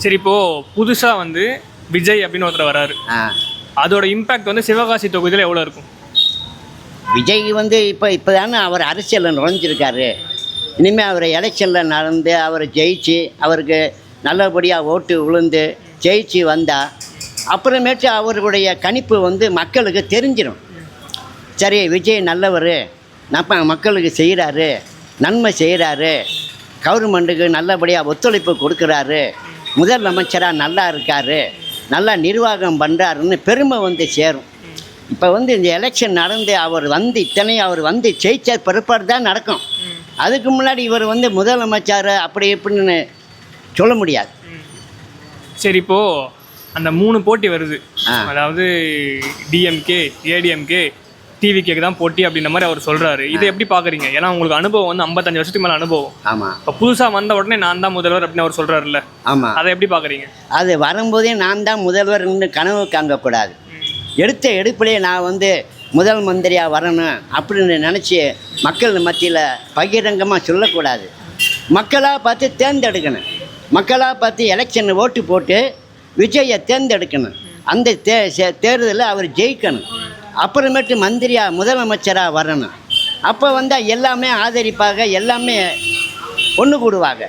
சரி, இப்போது புதுசாக வந்து விஜய் அப்படின்னு ஒருத்தர் வராரு. அதோட இம்பேக்ட் வந்து சிவகாசி தொகுதியில் எவ்வளோ இருக்கும்? விஜய் வந்து இப்போ தானே அவர் அரசியலில் நுழைஞ்சிருக்காரு. இனிமேல் அவர் எலெக்ஷனில் நடந்து அவர் ஜெயிச்சு அவருக்கு நல்லபடியாக ஓட்டு விழுந்து ஜெயிச்சு வந்தால் அப்புறமேட்டு அவர்களுடைய கணிப்பு வந்து மக்களுக்கு தெரிஞ்சிடும். சரி, விஜய் நல்லவர், நம்ம மக்களுக்கு செய்கிறாரு, நன்மை செய்கிறாரு, கவர்மெண்ட்டுக்கு நல்லபடியாக ஒத்துழைப்பு கொடுக்குறாரு, முதல் அமைச்சராக நல்லா இருக்கார், நல்லா நிர்வாகம் பண்ணுறாருன்னு பெருமை வந்து சேரும். இப்போ வந்து இந்த எலெக்ஷன் நடந்து அவர் வந்து ஜெயிச்ச பிற்பாடு தான் நடக்கும். அதுக்கு முன்னாடி இவர் வந்து முதலமைச்சர் அப்படி இப்படின்னு சொல்ல முடியாது. சரி, இப்போது அந்த 3 போட்டி வருது. அதாவது டிஎம்கே, ஏடிஎம்கே, டிவிகேக்கு தான் போட்டி அப்படின்ற மாதிரி அவர் சொல்கிறாரு. இதை எப்படி பார்க்குறீங்க? ஏன்னா உங்களுக்கு அனுபவம் வந்து 55 வருஷத்துக்கு மேலே அனுபவம். ஆமாம். இப்போ புதுசாக வந்த உடனே நான் தான் முதல்வர் அப்படின்னு அவர் சொல்கிறாருல்ல. ஆமாம். அதை எப்படி பார்க்குறீங்க? அது வரும்போதே நான் தான் முதல்வர்னு கனவு காங்கக்கூடாது. எடுத்த எடுப்பிலே நான் வந்து முதல் மந்திரியாக வரணும் அப்படின்னு நினச்சி மக்கள் மத்தியில் பகிரங்கமாக சொல்லக்கூடாது. மக்களாக பார்த்து தேர்ந்தெடுக்கணும். மக்களாக பார்த்து எலெக்ஷன் ஓட்டு போட்டு விஜயை தேர்ந்தெடுக்கணும். அந்த தேர்தலில் அவர் ஜெயிக்கணும். அப்புறமேட்டு மந்திரியாக முதலமைச்சராக வரணும். அப்போ வந்தால் எல்லாமே ஆதரிப்பாக, எல்லாமே ஒன்று கூடுவாங்க.